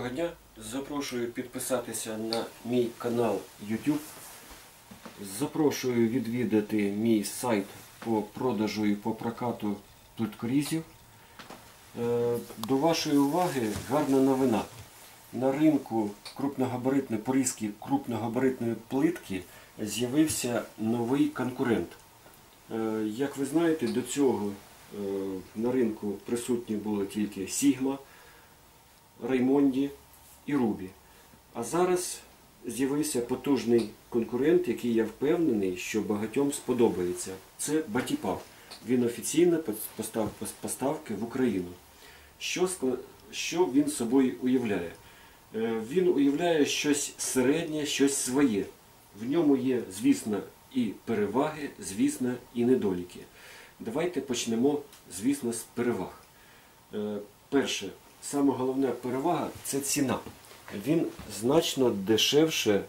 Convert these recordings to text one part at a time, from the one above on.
Доброго дня! Запрошую підписатися на мій канал YouTube. Запрошую відвідати мій сайт по продажу і по прокату плиткорізів. До вашої уваги гарна новина. На ринку порізки крупногабаритної плитки з'явився новий конкурент. Як ви знаєте, до цього на ринку присутні були тільки Sigma, Раймонді і Рубі. А зараз з'явився потужний конкурент, який, я впевнений, що багатьом сподобається. Це Батіпав. Він офіційно поставки в Україну. Що він собою уявляє? Він уявляє щось середнє, щось своє. В ньому є, звісно, і переваги, звісно, і недоліки. Давайте почнемо, звісно, з переваг. Перше. Саме головна перевага – це ціна. Він значно дешевше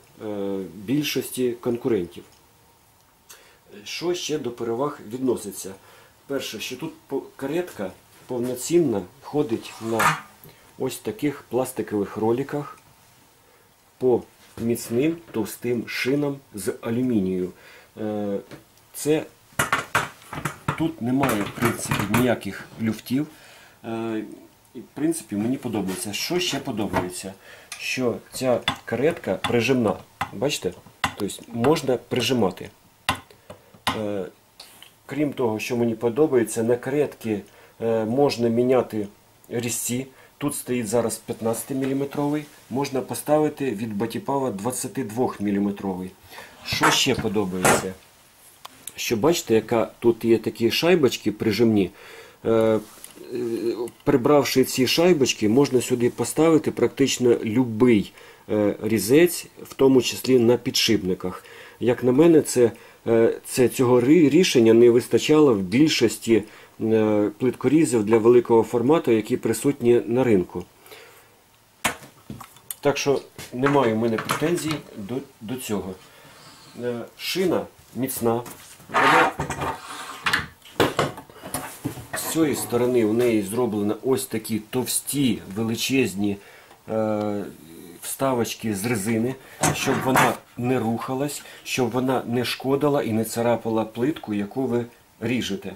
більшості конкурентів. Що ще до переваг відноситься? Перше, що тут каретка повноцінно ходить на ось таких пластикових роликах по міцним товстим шинам з алюмінію. Тут немає, в принципі, ніяких люфтів. І, в принципі, мені подобається. Що ще подобається? Що ця каретка прижимна. Бачите? Тобто можна прижимати. Крім того, що мені подобається, на каретки можна міняти різці. Тут стоїть зараз 15-мм. Можна поставити від Батіпава 22-мм. Що ще подобається? Що бачите, яка тут є такі шайбочки прижимні. Прибравши ці шайбочки, можна сюди поставити практично будь-який різець, в тому числі на підшипниках. Як на мене, цього рішення не вистачало в більшості плиткорізів для великого формату, які присутні на ринку. Так що немає в мене претензій до цього. Шина міцна. З цієї сторони у неї зроблено ось такі товсті, величезні вставочки з резини, щоб вона не рухалась, щоб вона не шкодила і не царапала плитку, яку ви ріжете.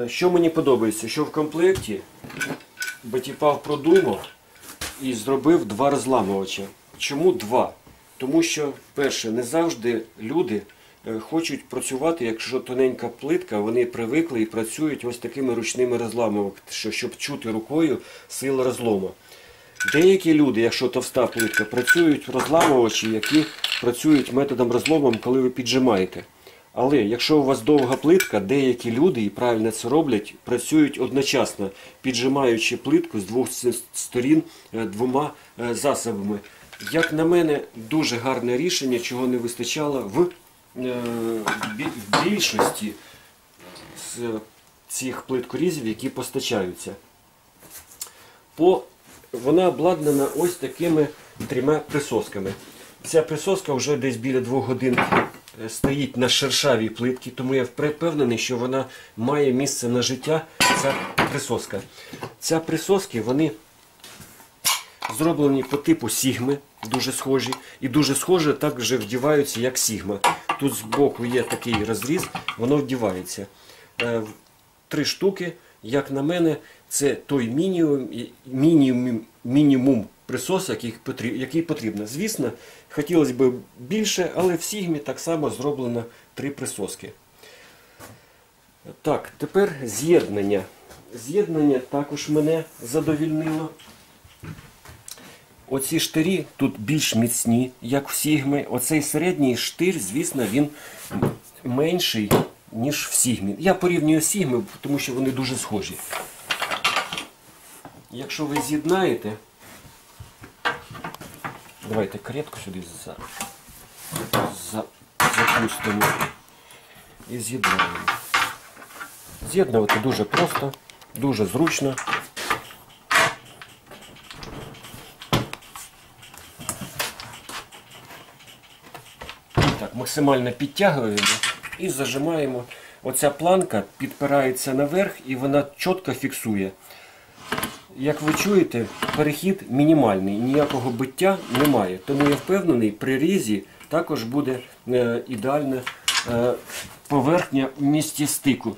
Що мені подобається? Що в комплекті Батіпав продумав і зробив два розламувача. Чому два? Тому що, перше, не завжди люди хочуть працювати, якщо тоненька плитка, вони привикли і працюють ось такими ручними розламувачами, щоб чути рукою силу розлому. Деякі люди, якщо товста плитка, працюють в розламувачі, які працюють методом розлому, коли ви піджимаєте. Але якщо у вас довга плитка, деякі люди, і правильно це роблять, працюють одночасно, піджимаючи плитку з двох сторін двома засобами. Як на мене, дуже гарне рішення, чого не вистачало в більшості з цих плиткорізів, які постачаються. Вона обладнана ось такими трьома присосками. Ця присоска вже десь біля 2 годин стоїть на шершавій плитці, тому я впевнений, що вона має місце на життя, ця присоска. Ці присоски, вони зроблені по типу Sigma, дуже схожі. І дуже схожі також вдіваються, як Sigma. Тут збоку є такий розріз, воно вдівається. 3 штуки, як на мене, це той мінімум присосок, який потрібно. Звісно, хотілося б більше, але в Sigma так само зроблено 3 присоски. Так, тепер з'єднання. З'єднання також мене задовільнило. Оці штирі тут більш міцні, як в Sigma. Оцей середній штир, звісно, він менший, ніж в Sigma. Я порівнюю з Sigma, тому що вони дуже схожі. Якщо ви з'єднаєте, давайте каретку сюди запустимо і з'єднаємо. З'єднувати дуже просто, дуже зручно. Так, максимально підтягуємо і зажимаємо. Оця планка підпирається наверх і вона чітко фіксує. як ви чуєте, перехід мінімальний, ніякого биття немає. Тому я впевнений, при різі також буде ідеальна поверхня в місці стику.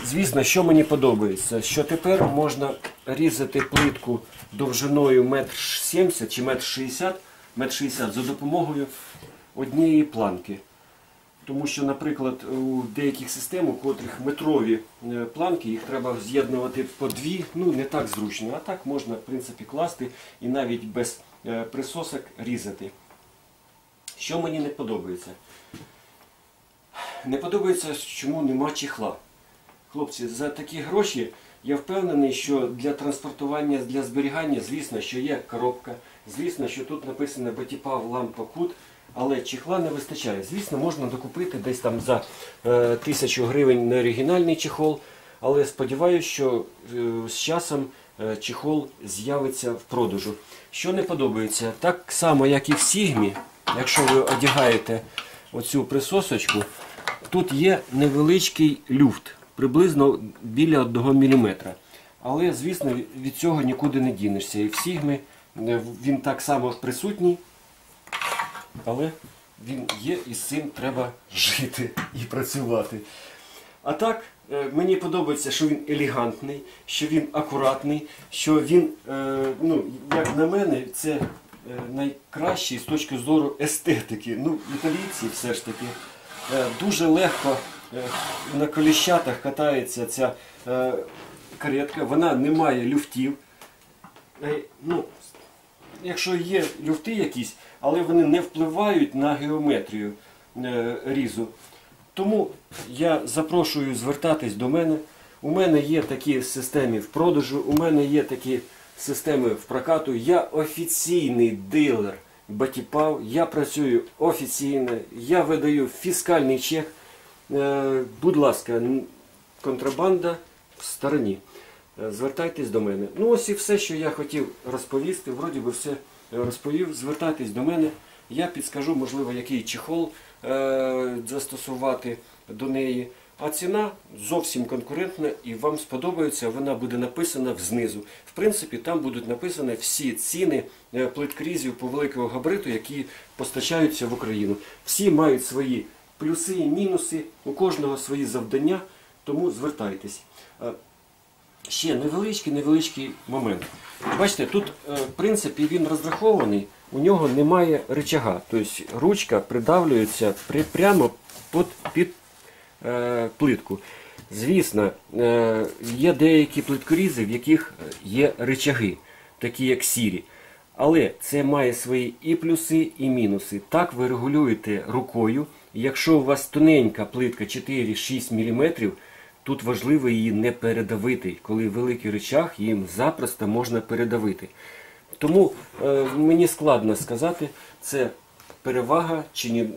Звісно, що мені подобається, що тепер можна різати плитку довжиною 1,70 м чи 1,60 м за допомогою однієї планки. Тому що, наприклад, у деяких систем, у котрих метрові планки, їх треба з'єднувати по дві, ну не так зручно, а так можна, в принципі, класти і навіть без присосок різати. Що мені не подобається? Не подобається, чому нема чехла. Хлопці, за такі гроші я впевнений, що для транспортування, для зберігання, звісно, що є коробка, звісно, що тут написано Батіпав лампа кут, але чехла не вистачає. Звісно, можна докупити десь там за 1000 гривень на оригінальний чехол, але сподіваюся, що з часом чехол з'явиться в продажу. Що не подобається, так само, як і в Сігмі, якщо ви одягаєте оцю присосочку, тут є невеличкий люфт, приблизно біля 1 мм. Але, звісно, від цього нікуди не дінешся. І в Сігмі він так само присутній, але він є і з цим треба жити і працювати. А так, мені подобається, що він елегантний, що він акуратний, що він, ну, як на мене, це найкращий з точки зору естетики. Ну, італійці все ж таки дуже легко на коліщатах катається ця каретка, вона не має люфтів. Ну, якщо є люфти якісь, але вони не впливають на геометрію різу. Тому я запрошую звертатись до мене. У мене є такі системи в продажу, у мене є такі системи в прокату. Я офіційний дилер Батіпав, я працюю офіційно, я видаю фіскальний чек. Будь ласка, контрабанда в стороні. Звертайтесь до мене. Ну ось і все, що я хотів розповісти. Вроді би все розповів. Звертайтесь до мене. Я підскажу, можливо, який чехол застосувати до неї. А ціна зовсім конкурентна і вам сподобається, вона буде написана знизу. В принципі, там будуть написані всі ціни плиткрізів по великого габариту, які постачаються в Україну. Всі мають свої плюси і мінуси, у кожного свої завдання, тому звертайтесь. Ще невеличкий момент. Бачите, тут, в принципі, він розрахований, у нього немає рычага. Тобто ручка придавлюється прямо під плитку. Звісно, є деякі плиткорізи, в яких є рычаги, такі як сірі. Але це має свої і плюси, і мінуси. Так ви регулюєте рукою. Якщо у вас тоненька плитка 4-6 мм, тут важливо її не передавити. Коли великий рычаг, їм запросто можна передавити. Тому мені складно сказати, це перевага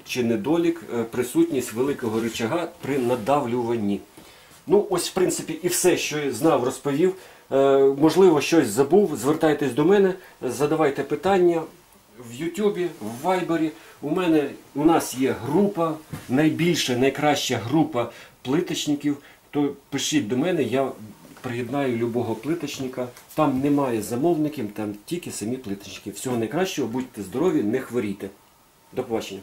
чи недолік, присутність великого рычага при надавлюванні. Ну, ось, в принципі, і все, що я знав, розповів. Можливо, щось забув, звертайтесь до мене, задавайте питання в Ютубі, в Вайбері. У нас є група, найкраща група плиточників. То пишіть до мене, я приєднаю любого плиточника. Там немає замовників, там тільки самі плиточники. Всього найкращого, будьте здорові, не хворійте. До побачення.